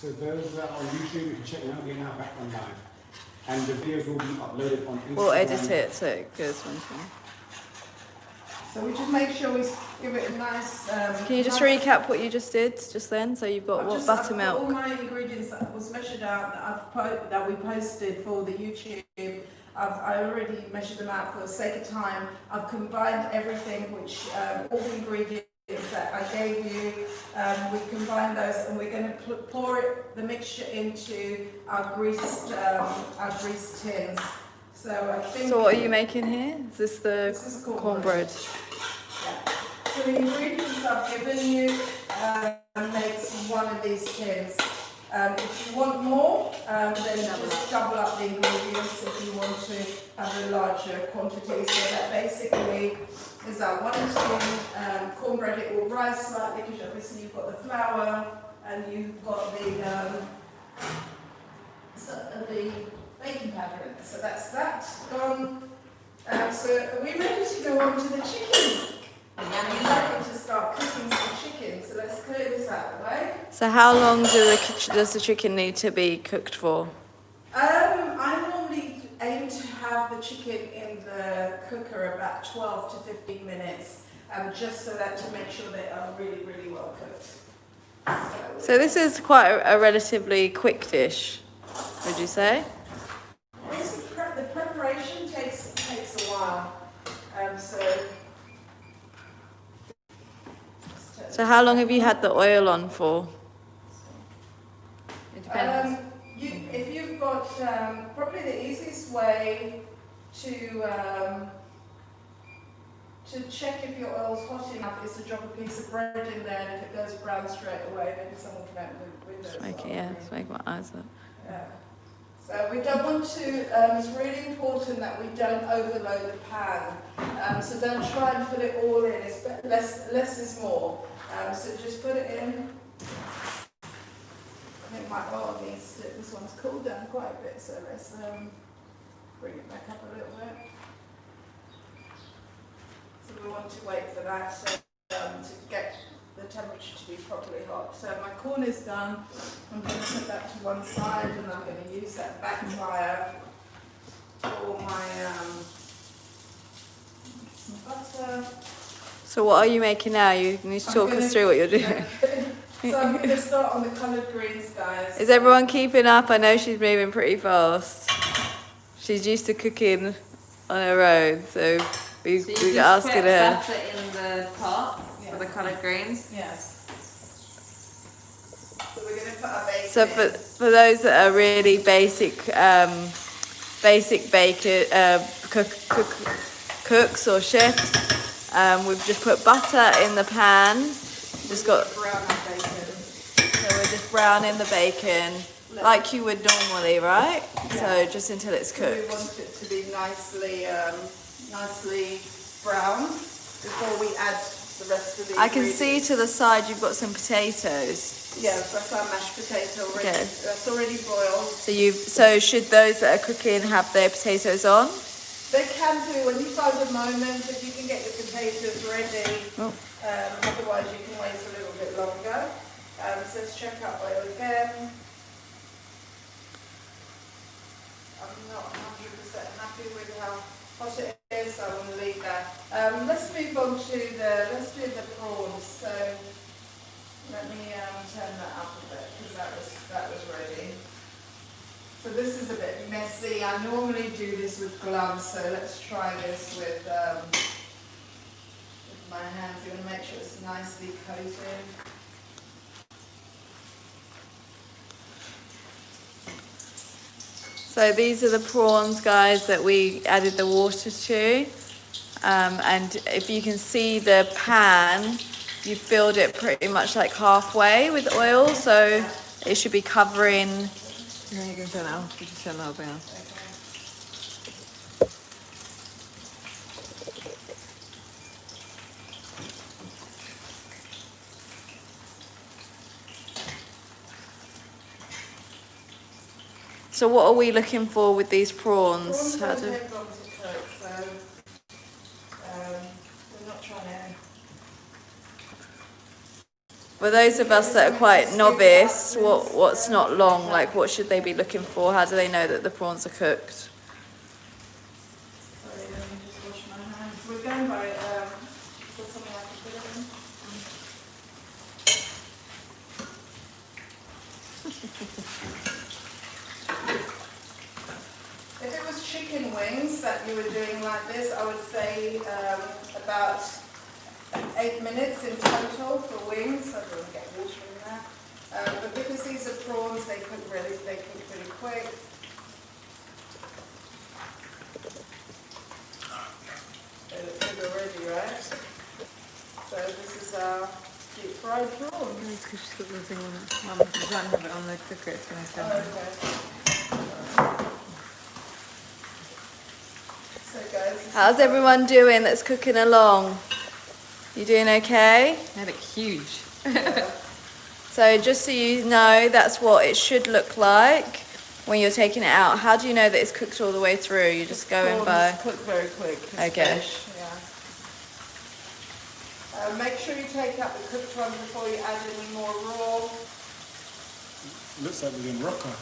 So those that are on YouTube, you can check them out. They're now back online. And the videos will be uploaded on Instagram. We'll edit it so it goes one time. So we just make sure we give it a nice... Can you just recap what you just did just then? So you've got I've buttermilk. all my ingredients that was measured out that we posted for the YouTube. I already measured them out for the sake of time. I've combined everything, which all the ingredients that I gave you. We combined those, and we're going to pour the mixture into our greased tins. So I think. So what are you making here? Is this This is cornbread? Yeah. So the ingredients I've given you makes one of these tins. If you want more, then just double up the ingredients if you want to have a larger quantity. So that basically is our 1 tin cornbread. It will rise slightly because obviously you've got the flour and you've got the baking powder in there. So that's that gone. So are we ready to go on to the chicken? I'm ready to start cooking some chicken, so let's clear this out of the way. So how long does the chicken need to be cooked for? I normally aim to have the chicken in the cooker about 12 to 15 minutes, just so that to make sure they are really, really well cooked. So this is quite a relatively quick dish, would you say? The preparation takes a while, So how long have you had the oil on for? It depends. If you've got, probably the easiest way to check if your oil's hot enough is to drop a piece of bread in there, and if it goes brown straight away, maybe someone can open the windows. Make my eyes up. Yeah. So we don't want to, it's really important that we don't overload the pan. So don't try and put it all in, it's less is more. So just put it in. I think my oil needs to, this one's cooled down quite a bit, so let's bring it back up a little bit. So we want to wait for that to get the temperature to be properly hot. So my corn is done. I'm going to put that to one side, and I'm going to use that back fire for my some butter. So what are you making now? You need to talk us through what you're doing. So I'm going to start on the coloured greens, guys. Is everyone keeping up? I know she's moving pretty fast. She's used to cooking on her own, so we're asking her. Butter in the pot for the coloured greens. Yes. So we're going to put our bacon. So for those that are really basic cooks or chefs, we've just put butter in the pan. Just got brown our bacon. So we're just browning the bacon like you would normally, right? Yeah. So just until it's So we cooked. want it to be nicely brown before we add the rest of the I can see ingredients. to the side you've got some potatoes. Yes, that's our mashed potato already. Okay. That's already boiled. So should those that are cooking have their potatoes on? They can do when you find a moment, if you can get your potatoes ready. Oh. Otherwise you can wait a little bit longer. So let's check our oil again. I'm not 100% happy with how hot it is, so I want to leave that. Let's move on to let's do the prawns. So let me turn that up a bit because that was ready. So this is a bit messy. I normally do this with gloves, so let's try this with my hands. You want to make sure it's nicely coated. So these are the prawns, guys, that we added the water to. And if you can see the pan, you filled it pretty much like halfway with oil, so it should be covering. No, you can turn it off. You just turn the whole thing off. So what are we looking for with these prawns? Prawns don't take long to cook, so we're not trying to For those of us that are quite novice, what's not long? Like, what should they be looking for? How do they know that the prawns are cooked? Sorry, let me just wash my hands. We're going by, put something I can put it in. If it was chicken wings that you were doing like this, I would say about 8 minutes in total for wings. I don't want to get water in there. But because these are prawns, they cook pretty quick. They look good already, right? So this is our deep fried prawns. It's because she's got the thing on it. Mum, you can't have it on the cooker, it's going to Oh, go. okay. So guys, this How's is everyone doing that's cooking along? You doing okay? They look huge. So just so you know, that's what it should look like when you're taking it out. How do you know that it's cooked all the way through? You just go in by... prawns cook very quick. It's Okay. fresh, yeah. Make sure you take out the cooked one before you add any more raw. Looks like we're in Rocca.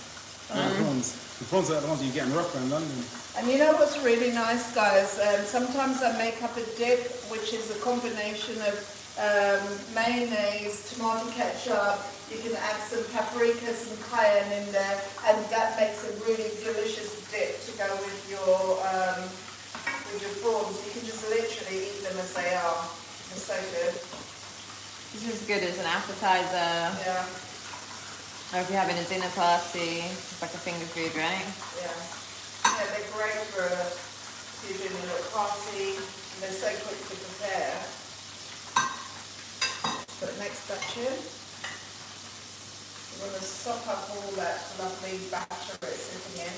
Prawns. The prawns are the ones you get in Rocca in London. And you know what's really nice, guys? Sometimes I make up a dip, which is a combination of mayonnaise, tomato ketchup. You can add some paprika, some cayenne in there, and that makes a really delicious dip to go with your prawns. You can just literally eat them as they are. They're so good. This is good as an appetizer, Yeah, or if you're having a dinner party, it's like a finger food, right? yeah. Yeah, they're great for if you're doing a little party, and they're so quick to prepare. Put the next batch in. We're going to sop up all that lovely batter it's sitting in.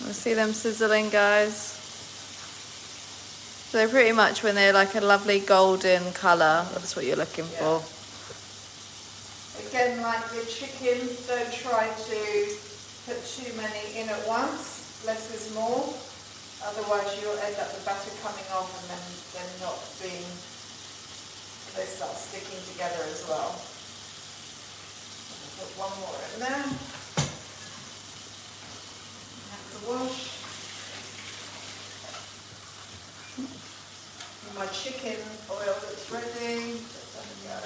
We'll see them sizzling, guys. So pretty much when they're like a lovely golden colour, that's what you're looking for. Again, like with chicken, don't try to put too many in at once. Less is more. Otherwise you'll end up the batter coming off and then not being, they start sticking together as well. Put one more in there. Have to wash. My chicken oil that's ready. Let's have a go.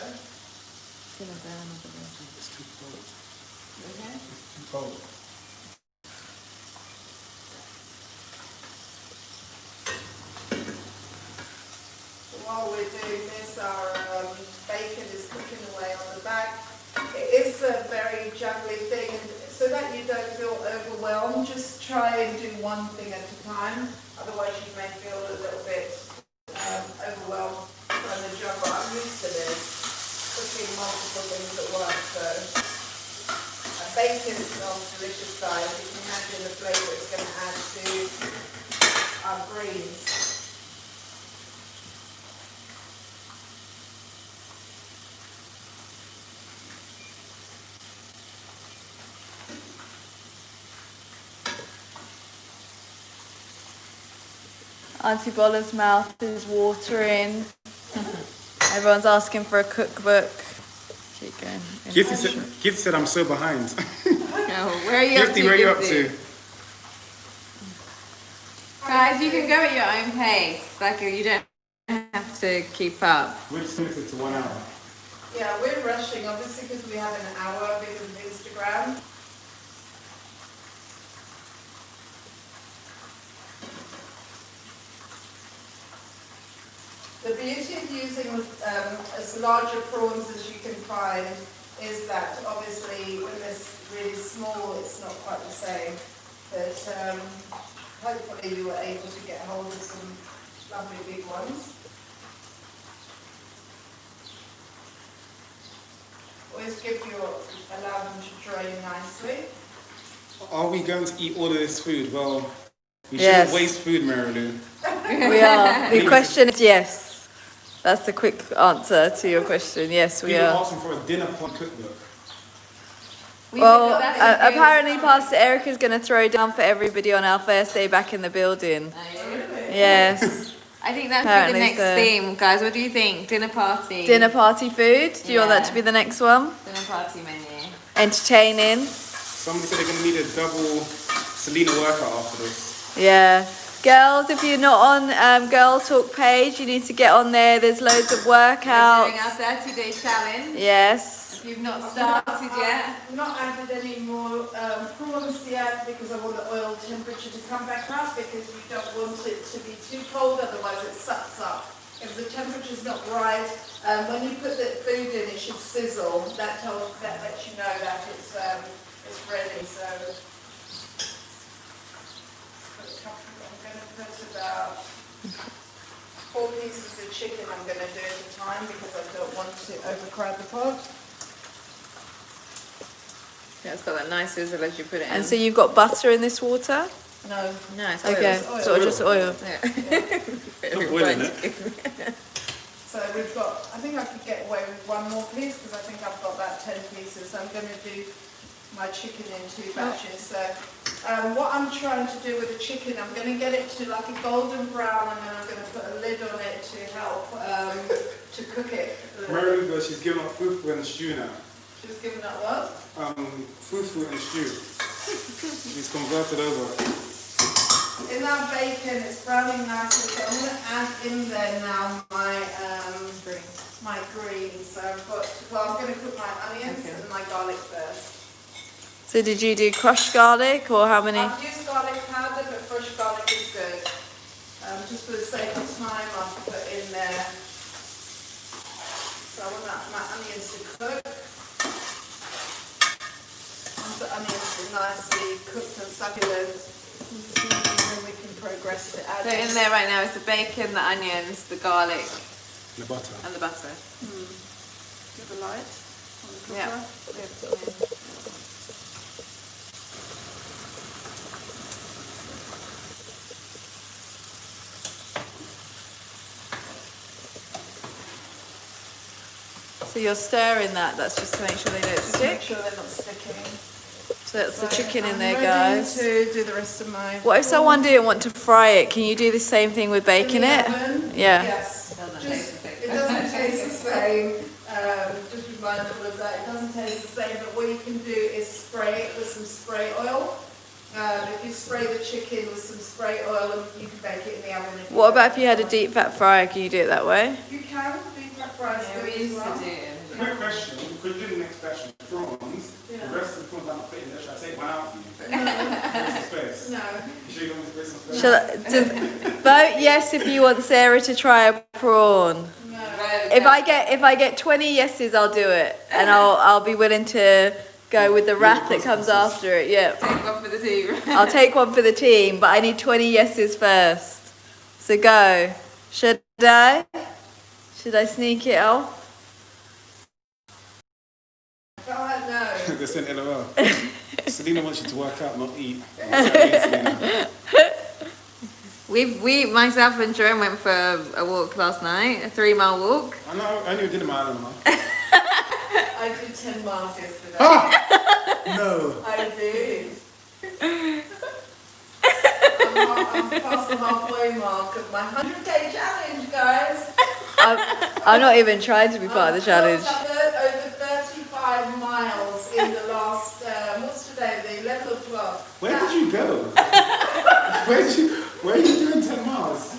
It's too cold. Okay. It's too cold. While we're doing this, our bacon is cooking away on the back. It is a very juggly thing, and so that you don't feel overwhelmed, just try and do one thing at a time. Otherwise, you may feel a little bit overwhelmed trying to juggle. I'm used to this, cooking multiple things at once. So, bacon smells delicious, guys. You can imagine the flavour it's going to add to our greens. Auntie Bolla's mouth is watering. Everyone's asking for a cookbook. Keep going. Gifty said I'm so behind. Oh, where are you up Gifty, to? where are you up Gifty? to? Guys, you can go at your own pace. Like, you don't have to keep up. We're just limited to 1 hour. Yeah, we're rushing, obviously, because we have an hour because of Instagram. The beauty of using as larger prawns as you can find is that obviously when they're really small, it's not quite the same. But hopefully you were able to get hold of some lovely big ones. Always allow them to drain nicely. Are we going to eat all of this food? Well, we Yes. shouldn't waste food, Mary Lou. We are. The question is yes. That's the quick answer to your question. Yes, we People are. asking for a dinner pot cookbook. Well, that's a good apparently sign. Pastor Erica's going to throw down for everybody on our first day back in the building. Yes. I think that should be Apparently the next so. theme, guys. What do you think? Dinner party. Dinner party food. Do you want that Yeah. to be the next one? Dinner party menu. Entertaining. Somebody said they're going to need a double Selena workout after this. Yeah. Girls, if you're not on Girl Talk page, you need to get on there. There's loads of We're doing our workouts. 30-day challenge. Yes. If you've not started yet. I've not added any more prawns yet because I want the oil temperature to come back up because you don't want it to be too cold, otherwise it sucks up. If the temperature's not right, when you put the food in, it should sizzle. That lets you know that it's ready. So I'm going to put about 4 pieces of chicken. I'm going to do at a time because I don't want to overcrowd the pot. Yeah, it's got that nice sizzle as you put it in. And so you've got butter in this water? No. no, it's oil. Okay. oil. So just oil. Yeah. Not boiling it. So we've got, I think I could get away with one more piece because I think I've got about 10 pieces. So I'm going to do my chicken in 2 batches. So what I'm trying to do with the chicken, I'm going to get it to like a golden brown and then I'm going to put a lid on it to help to cook it. Mary, though, she's giving up fufu and stew now. She's giving up what? Fufu and stew. She's converted over. In that bacon, it's browning nicely. So I'm going to add in there now my greens. So I've got, well, I'm going to cook my onions and my garlic first. So did you do crushed garlic or how many? I've used garlic powder, but fresh garlic is good. Just for the sake of time, I'll put in there. So I want my onions to cook. Once the onions are nicely cooked and succulent, then we can progress to add. So in there right now is the bacon, the onions, the garlic, The butter. and the butter. Give a light on the cooker. Yeah. So you're stirring that's just to make sure they don't Just to make stick. sure they're not sticking. So that's the chicken in I'm there, ready guys. to do the rest of my. What if someone didn't want to fry it? Can you do the same thing with bacon it? Yeah. Yes. Doesn't Just, taste the it same. doesn't taste the same. Just remindful of that. It doesn't taste the same. But what you can do is spray it with some spray oil. If you spray the chicken with some spray oil, you can bake it in the oven. What about if you had a deep fat fryer? Can you do it that way? You can deep fat fries Yeah, good we as used well. to do it. Quick question, because you did the next batch of prawns, the rest of the prawns aren't fitting there. Should I take one out for you? Create some space. No. You sure you want me to create some space? Shall I, just vote yes if you want Sarah to try a prawn. No. If I get 20 yeses, I'll do it, and I'll be willing to go with the wrath that comes after it. Yeah, Take one for the team. I'll take one for the team, but I need 20 yeses first. So go. Should I? Should I sneak it off? God, no. They sent LOL. Selena wants you to work out, not eat. Selena. We, myself and Jerome went for a walk last night, a 3-mile walk. I know, I only did a mile and a half. I did 10 miles yesterday. No. I did. I'm past the halfway mark of my 100-day challenge, guys. I'm not even trying to be part of the challenge. I've covered over 35 miles in the last, what's today, the 11th or 12th. Where did you go? Where are you doing 10 miles?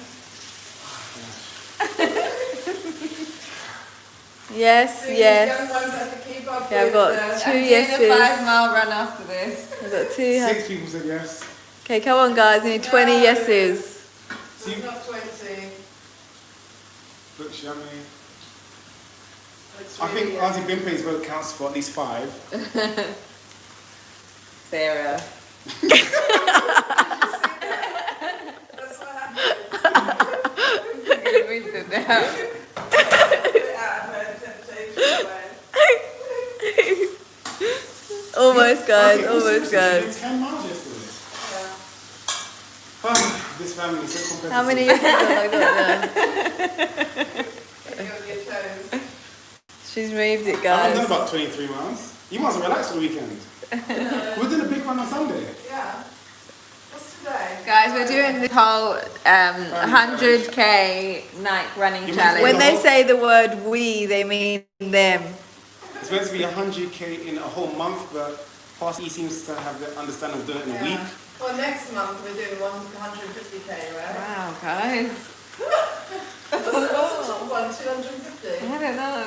Yes, These yes. young ones have to keep up Okay, I've with, got uh, 2 I'm doing yeses. a 5-mile run after this. I've got 2. 6 people said yes. Okay, come on, guys. I need 20 yeses. See, It's not 20. looks yummy. It's I think really Auntie Bimpe's vote counts for at least 5. Sarah. That's what happens. Read it down. Put it out of her temptation way. Almost, guys. Okay, Almost, seriously, guys. she did 10 miles yesterday. Yeah. Ah, this family is so competitive. How many yeses have I got now? Keep you on your toes. She's moved it, I've done guys. about 23 miles. You must relax for the weekend. We're doing a big one on Sunday. Yeah. What's today? Guys, we're doing the whole 100k Nike running You challenge. When they say the word we, they mean them. It's meant to be 100k in a whole month, but Pastor E seems to have the understanding of doing it in a week. Well, next month we're doing 150k, right? Wow, guys. What's the top one? 250? I don't know.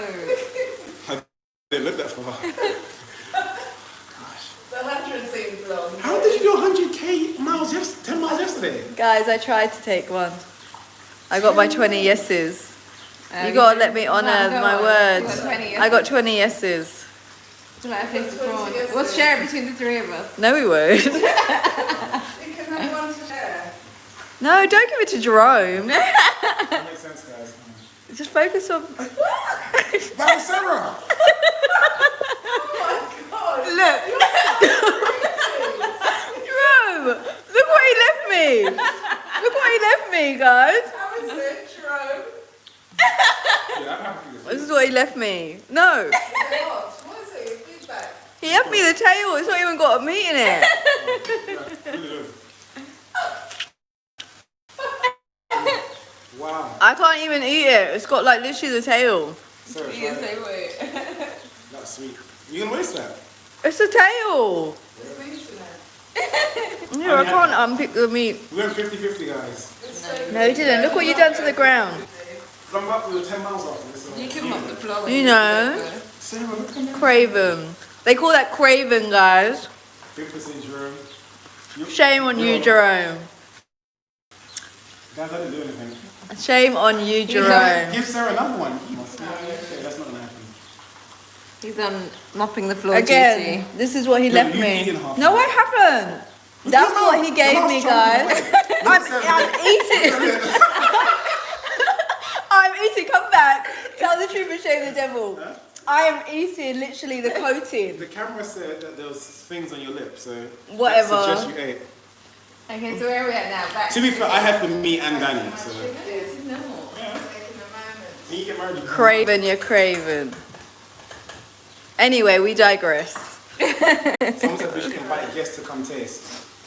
They look that far. The 100 seems long. How did you do 100k miles 10 miles yesterday? Guys, I tried to take one. I got my 20 yeses. You You gotta let me honour go my on. words. You got 20 I got 20 yeses. Would you like to taste the 20 prawn? yeses. We'll share it between the three of us. No, we won't. You can have one to share. No, don't give it to Jerome. That makes sense, guys. Just focus on. That was Sarah! God, Look. Jerome, look what he left me. Look what he left me, guys. how is it, Jerome? Yeah, I'm happy with This this. is what he left me. No, Is it hot? What is it? Your feedback? he left me the tail. It's not even got a meat in it. Really good. Wow. I can't even eat it. It's got like literally the tail. Sarah, try Yes, it. I would. That's sweet. You gonna waste that? It's the tail. It's meat in it. Yeah, I can't unpick the meat. We went 50-50, guys. It's so No, you didn't. Look what you done to the ground. Come back with 10 miles after this. You can mop the floor. You know. Sarah, look at me. Craven. They call that Craven, guys. 50% Jerome. Shame on you, Jerome. Guys, I didn't do anything. Shame on you, Jerome. Give Sarah another one. Okay, that's not gonna happen. He's on mopping the floor Again, duty. this is what he No, left you've me. eaten half No, of I it. haven't. That's what he gave me, guys. I'm eating. I'm eating. Come back. Tell the truth and shame the devil. I am eating literally the coating. The camera said that there was things on your lips, so Whatever. I suggest you ate. Okay, so where are we at now? Back To be fair, I had for me and Danny, so No. taking a moment. when you get married, you can- Craven, you're craven. Anyway, we digress. Someone said we should invite guests to come taste.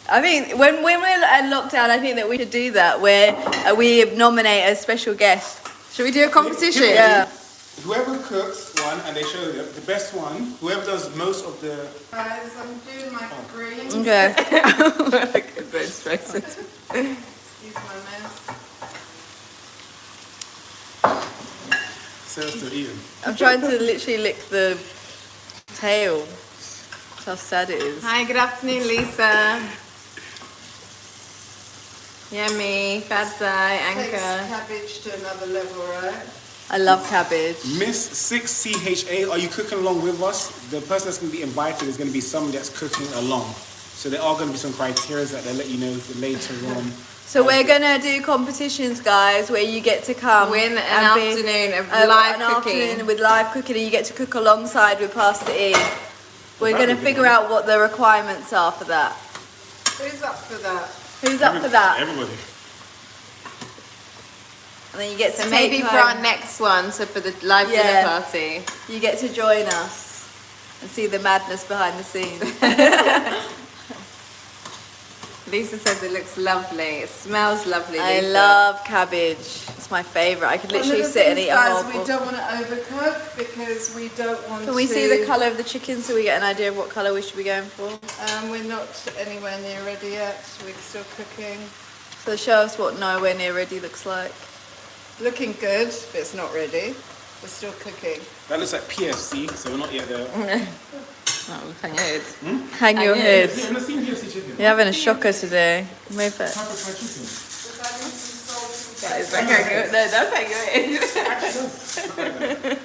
I think when we're in lockdown, I think that we should do that, where we nominate a special guest. Should we do a competition? Yeah. Whoever cooks one and they show the best one, whoever does most of the Guys, I'm doing my greens. Okay. Excuse my mess. Sarah's still eating. I'm trying to literally lick the tail. That's how sad it is. Hi, good afternoon, Lisa. Yummy, Fadzai, Takes Anchor. cabbage to another level, right? I love cabbage. Miss 6CHA, are you cooking along with us? The person that's going to be invited is going to be someone that's cooking along. So there are going to be some criteria that they'll let you know later on. So we're gonna do competitions, guys, where you get to come Win an and be- afternoon of an live afternoon cooking. with live cooking, and you get to cook alongside with Pastor E. We're That gonna would be figure good. out what the requirements are for that. Who's up for that? Who's up for that? Everybody. And then you get to So take maybe for home- our next one, so for the live Yeah. dinner party. you get to join us and see the madness behind the scenes. Lisa says it looks lovely. It smells lovely, I Lisa. love cabbage. It's my favourite. I could literally One of the sit and things, eat a guys, whole we bowl. don't want to overcook because we don't want to. Can we see the colour of the chicken so we get an idea of what colour we should be going for? We're not anywhere near ready yet. We're still cooking. So show us what nowhere near ready looks like. Looking good, but it's not ready. We're still cooking. That looks like PFC, so we're not yet there. Oh, hang it. Hang your head. I've never seen PFC chicken. You're having a shocker today. Move it. Type of fried chicken. Is that how good? No, that's how good.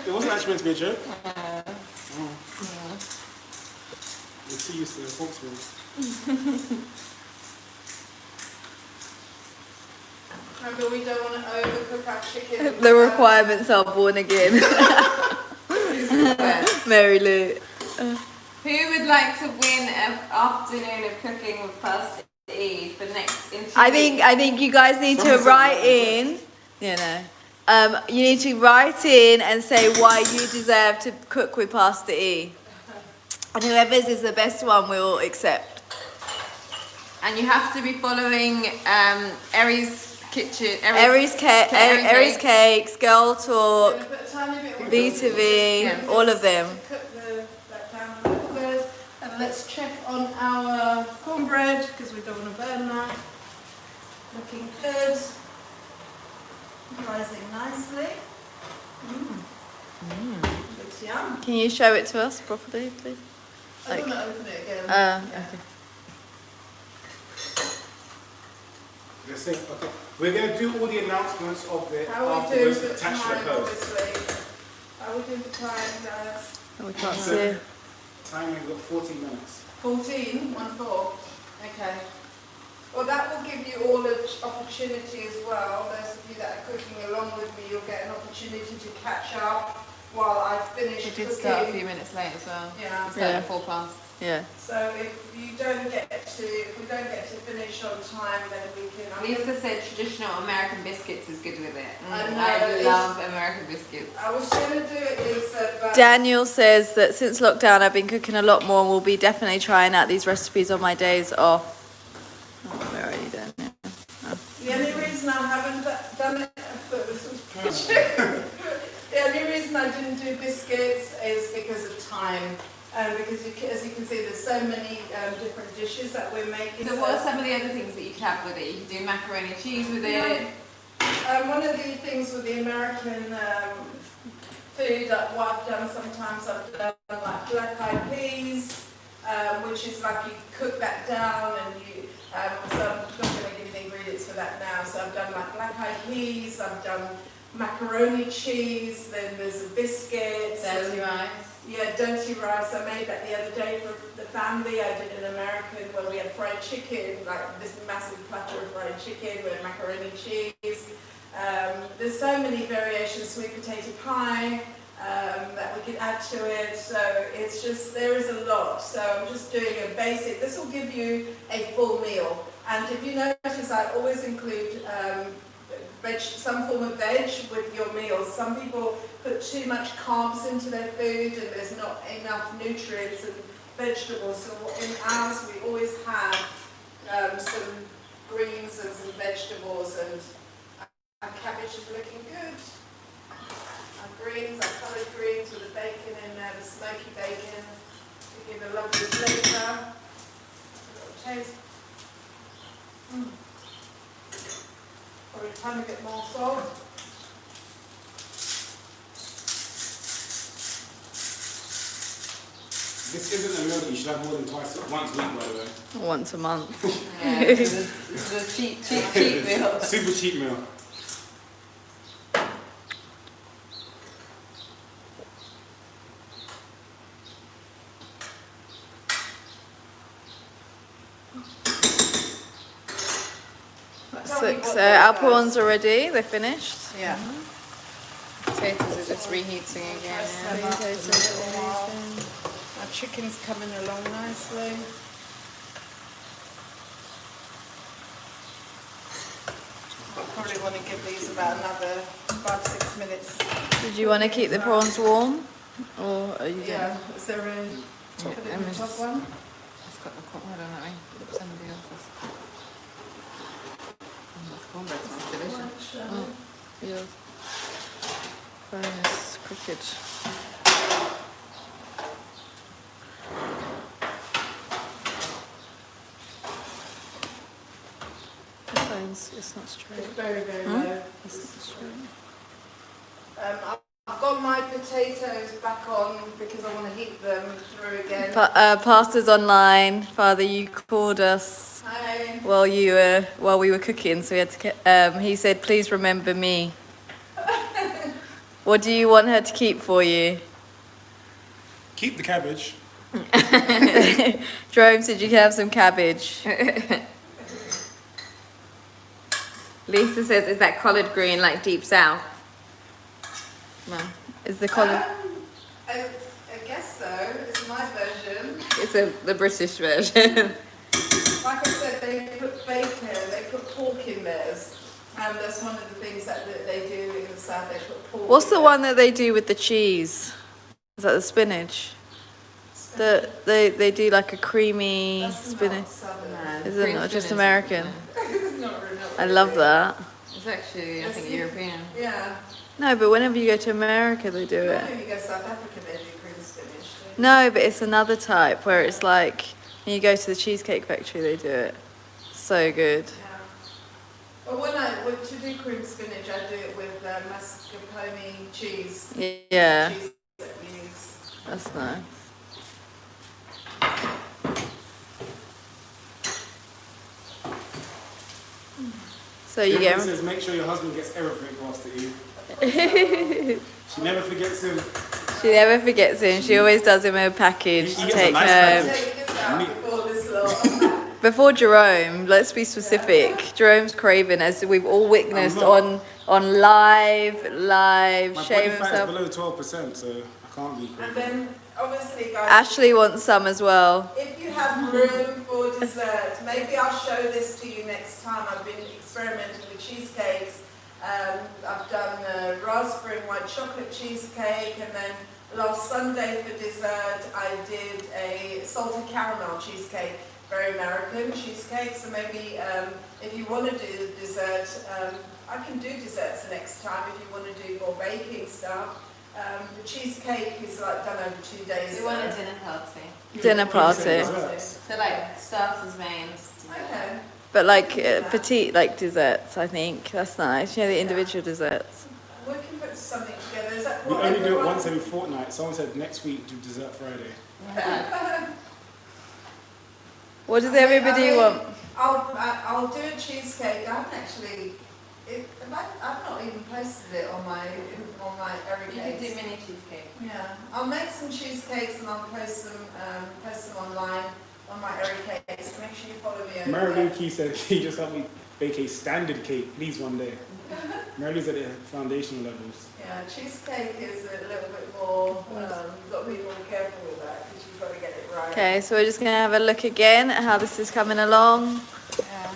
It wasn't actually meant to be a joke. We're too used to the fork spoons. Remember, we don't want to overcook our chicken. The requirements are born again. Mary Lou. Who would like to win an afternoon of cooking with Pastor E for next in 2 I think you guys need to write in. You need to write in and say why you deserve to cook with Pastor E. And whoever's is the best one, we'll accept. And you have to be following Eri's kitchen. Aries Cakes, Girl Talk, Gonna put a tiny bit of B2B, all of them. Cook that down a little bit. And let's check on our cornbread because we don't want to burn that. Looking good. Rising nicely. Looks yum. Can you show it to us properly, please? I don't want to open it again. Okay. Let's see. Okay. We're going to do all the announcements of the How are we doing afterwards for attached to time, the post. obviously? How are we doing for time, guys? We can't So- see. Time, we've got 14 minutes. 14? 1-4. Okay. Well, that will give you all an opportunity as well. Those of you that are cooking along with me, you'll get an opportunity to catch up while I finish We cooking. did start a few minutes late as well. Yeah. We started Yeah. at 4 past. Yeah. So if we don't get to finish on time, then we can. Lisa said traditional American biscuits is good with it. I know, I it's- love American biscuits. I was going to do it, Lisa, but Daniel says that since lockdown, I've been cooking a lot more. We'll be definitely trying out these recipes on my days off. Oh, where are you, Daniel? the only reason I haven't done it, the only reason I didn't do biscuits is because of time. Because as you can see, there's so many different dishes that we're making. So what are some of the other things that you could have with it? You could do macaroni cheese with it. One of the things with the American food that what I've done sometimes, I've done like black eyed peas, which is like you cook that down and you. So I'm not going to give you the ingredients for that now. So I've done like black eyed peas. I've done macaroni cheese. Then there's a biscuit. Dirty rice. Yeah, dirty rice. I made that the other day for the family. I did an American where we had fried chicken, like this massive platter of fried chicken with macaroni cheese. There's so many variations, sweet potato pie that we could add to it. So it's just, there is a lot. So I'm just doing a basic. This will give you a full meal. And if you notice, I always include some form of veg with your meals. Some people put too much carbs into their food and there's not enough nutrients and vegetables. So in ours we always have some greens and some vegetables, and our cabbage is looking good. Our greens, our coloured greens with the bacon in there, the smoky bacon, to give a lovely flavour. A little taste. Or a tiny bit more salt. This isn't a meal that you should have more than once a week, by the way. Once a month. Yeah, this is a cheap meal. Super cheap meal. So our prawns are ready. They're finished. Yeah. Potatoes are just reheating again. Yeah. Our chicken's coming along nicely. I probably want to give these about another 5-6 minutes. Did you want to keep the prawns warm? Or are you Yeah. Is there a top Yeah, of the top one? It's got the cornbread on it, right? Somebody else's. This cornbread smells delicious. Oh, yeah. Bonus cricket. It's not straight. It's very, very low. It's not straight. I've got my potatoes back on because I want to heat them through again. Pastor's online. Father, you called us Hi. while we were cooking, so we had to. He said, "Please remember me." What do you want her to keep for you? Keep the cabbage. Jerome said you can have some cabbage. Lisa says, is that collard green like deep south? No. Is the collard? I guess so. It's my version. It's the British version. Like I said, they put bacon, they put pork in theirs. And that's one of the things that they do in the south. They put pork. What's in the there. one that they do with the cheese? Is that the spinach? They do like a creamy That's spinach. not southern. No, Is it cream not just spinach American? It's not really. I love that. It's actually, I think, Yes, European. Yeah. No, but whenever you go to America, they do it. When you go to South Africa, they do cream spinach. No, but it's another type where it's like when you go to the Cheesecake Factory, they do it. So good. Yeah. But when to do cream spinach, I do it with mascarpone cheese. Yeah, Cheese that we use. that's nice. So you Everyone get. says make sure your husband gets everything whilst they eat. She never forgets him. She never forgets him. She always does him a package to He gets a take nice home. package. Take this out Me- before this lot. Before Jerome, let's be specific. Jerome's craving, as we've all witnessed I'm on live, My shame body fat is himself. below 12%, so I can't be And crazy. then, obviously, guys, Ashley wants some as well. if you have room for dessert, maybe I'll show this to you next time. I've been experimenting with cheesecakes. I've done raspberry and white chocolate cheesecake, and then last Sunday for dessert I did a salted caramel cheesecake, very American cheesecake. So maybe if you want to do dessert, I can do desserts next time if you want to do more baking stuff. The cheesecake is like done over 2 days. We want a dinner party. Dinner party. Desserts. So like starters, mains. dessert. Okay. But like petite, like desserts, I think. That's nice. You know, the individual desserts. We can put something together. Is that We what only do it everyone- once every fortnight. Someone said next week do dessert Friday. What does everybody want? I'll do a cheesecake. I haven't actually. I've not even posted it on my Eric You could do Cakes. mini cheesecake. Yeah, I'll make some cheesecakes and I'll post them online on my Eric Cakes. Make sure you follow me over Mary there. Lou Key said, can you just help me bake a standard cake, please, one day? Mary Lou's at the foundational levels. Yeah, cheesecake is a little bit more. You've got to be more careful with that because you've got to get it right. Okay, so we're just gonna have a look again at how this is coming along. Yeah.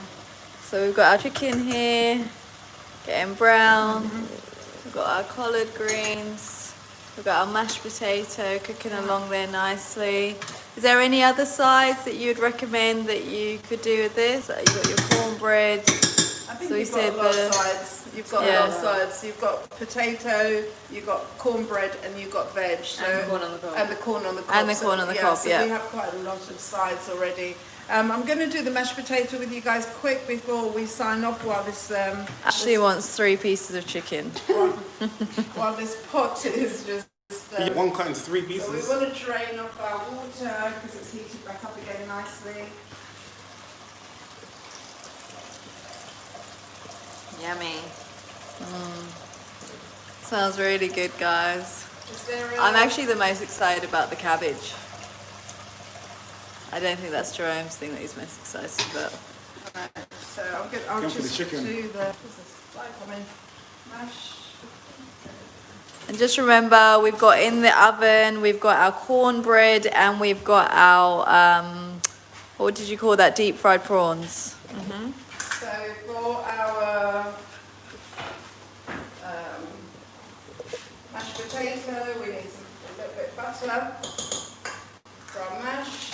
So we've got our chicken here, getting brown. We've got our collard greens. We've got our mashed potato cooking along there nicely. Is there any other sides that you would recommend that you could do with this? Like you've got your cornbread. I think So you you've got said a lot the- of sides. You've got Yeah. a lot of sides. You've got potato, you've got cornbread, and you've got veg. So, And corn on the cob. And the corn on the cob. And the corn on the cob, so yeah. we have quite a lot of sides already. I'm going to do the mashed potato with you guys quick before we sign off while this Ashley wants 3 pieces of chicken. while this pot is just. You get one cut into 3 So we pieces. want to drain off our water because it's heated back up again nicely. Yummy. Sounds really good, guys. Is there I'm actually the most excited about the cabbage. I don't think that's Jerome's thing that he's most excited about. So I'll Go for the just chicken. do the. What's this? Like, I mean, mash. And just remember, we've got in the oven, we've got our cornbread, and we've got our, what did you call that, deep fried prawns. So for our mashed potato, we need a little bit of butter. For our mash,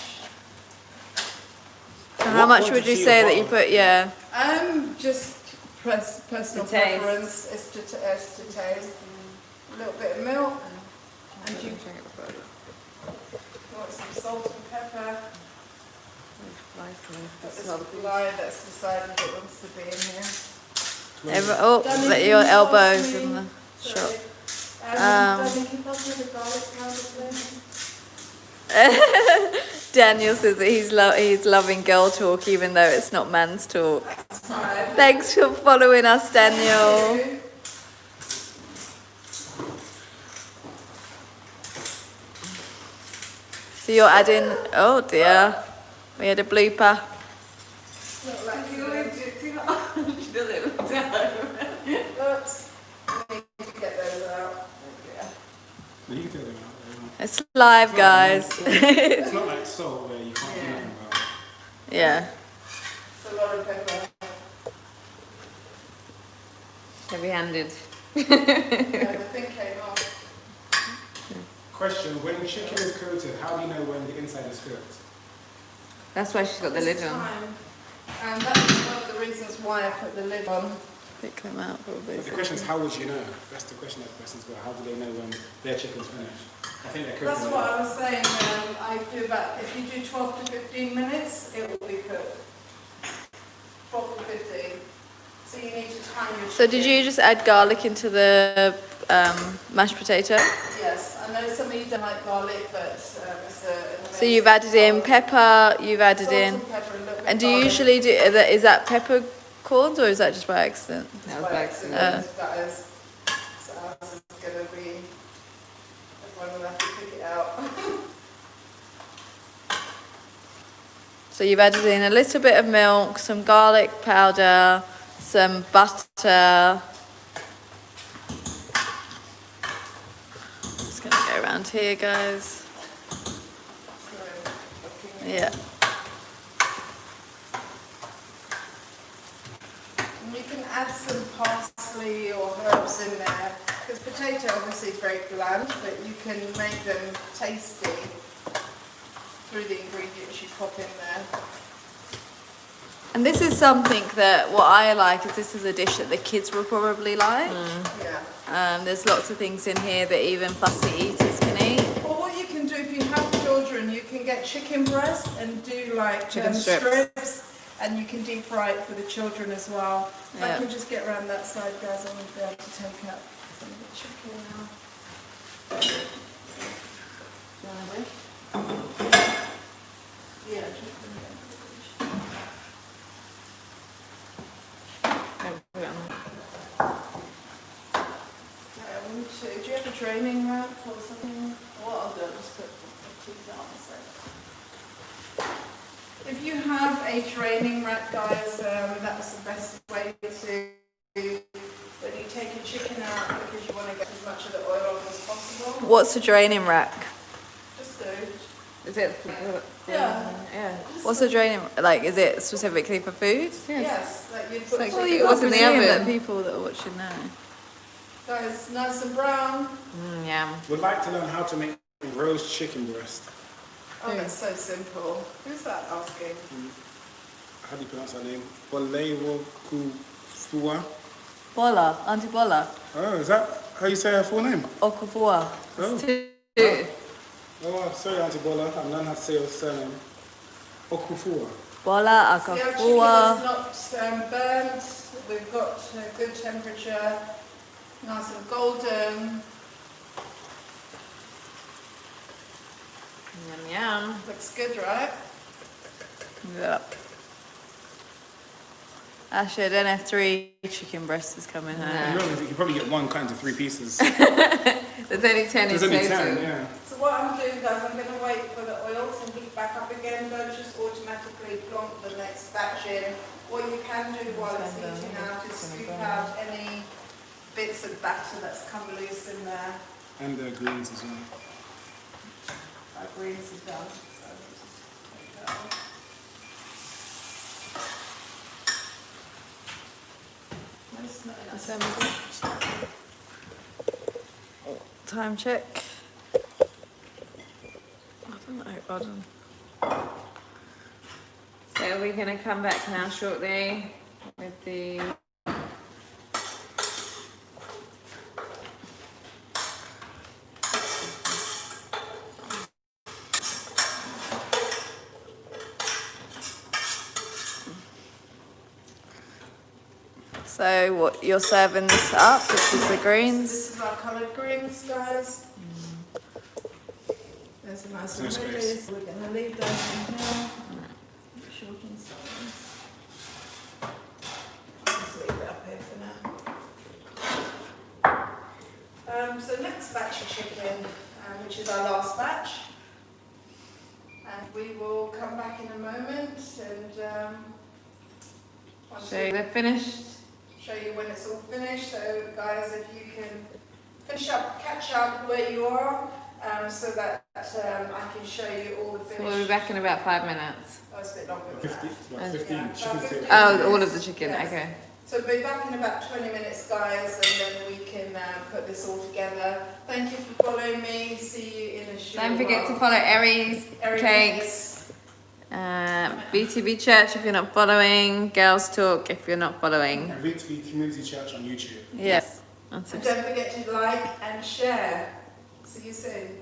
So how much would you quantity say of that you butter? put, yeah? just personal To taste. preference is to taste. A little bit of milk, and you want some salt and pepper. This fly that's decided it wants to be in here. Let your elbows in the shop. Sorry. Darling, can you pass me the garlic powder, please? Daniel says that he's loving girl talk, even though it's not man's talk. Fine. Thanks for following us, Daniel. So you're adding, oh dear, we had a blooper. Not like You always do it too hard. Does it look down? Oops. I need to get those out. You can tell them out. It's live, guys. It's not like salt where you can't do anything about it. Yeah. It's a lot of pepper. Heavy-handed. Yeah, the thing came off. Question: when chicken is coated, how do you know when the inside is cooked? That's why she's got the lid This on. time. And that's one of the reasons why I put the lid on. Pick them out probably. But the question is, how would you know? That's the question that person's got. How do they know when their chicken's finished? I think they're cooking. That's what I was saying. I do about, if you do 12 to 15 minutes, it will be cooked. 12 to 15. So you need to time your So did you just add garlic into the mashed potato? Yes, I know some of you don't like garlic, but it's a... So you've added in pepper, you've added salt in... and pepper, a little bit And do you garlic. usually do, is that peppercorns or is that just by accident? That was By like, accident, that is. So ours is going to be... Everyone will have to pick it out. So you've added in a little bit of milk, some garlic powder, some butter. Just gonna go around here, guys. Yeah. And you can add some parsley or herbs in there, because potato obviously is very bland, but you can make them tasty through the ingredients you pop in there. And this is something that what I like is this is a dish that the kids will probably like. Yeah. There's lots of things in here that even fussy eaters can eat. Or what you can do if you have children, you can get chicken breast and do like Chicken strips, and you can deep fry it for the children as well. If I Yeah. can just get around that side, guys, I'm going to be able to take out some of the chicken now. Yeah, just do you have a draining rack or something? What I'll do, I'll just put the teeth out a sec. If you have a draining rack, guys, that's the best way to, when you take your chicken out, because you want to get as much of the oil off as possible. What's a draining rack? Just do. is it? Yeah. Yeah. What's a draining, like, is it specifically for food? Yes, like you put like Well, chicken- you What's got in the presume that oven? people that are watching know. guys, nice and brown. Yeah. Would like to learn how to make roast chicken breast. Oh, that's so simple. Who's that asking? How do you pronounce that name? Bolewo Kufua. Bola, Auntie Bola, Oh, is that how you say her full name? Okufua. Oh. Oh, sorry, Auntie Bola. I'm learning how to say your surname. Okufua. Bola, See, our chicken Okufua. is not burnt. We've got a good temperature, nice and golden. Yum yum. Looks good, right? Yeah. Actually, I don't have 3 chicken breasts is coming home. No. You know, you can probably get one cut into 3 pieces. There's only 10 in There's only total. 10, yeah. So what I'm doing, guys, I'm going to wait for the oil to heat back up again. Don't just automatically plonk the next batch in. What you can do while it's heating out is scoop out any bits of batter that's come loose in there. And the greens as well. Our greens is done. So I'll just take that off. No, it's not enough. Time check. I don't know, hold on. So we're going to come back now shortly with the... So what, you're serving this up, this is the greens. This is our coloured greens, guys. There's a nice Nice one. space. We're going to leave those in here. Make sure we can start this. Just leave it up here for now. So next batch of chicken, which is our last batch. And we will come back in a moment and once So we they're finished. show you when it's all finished. So guys, if you can finish up, catch up where you are, so that I can show you all the So we'll be finished. back in about 5 minutes. Oh, it's a bit longer than 50, that. about 15. Yeah. Chicken steak. Oh, all of the chicken. Yes. Okay. So we'll be back in about 20 minutes, guys, and then we can put this all together. Thank you for following me. See you in a short Don't forget to while. follow Aries Eric Cakes, BTB Church if you're not following, Girls Talk if you're not following. And Victory Community Church on YouTube. Yes. And don't forget to like and share. See you soon.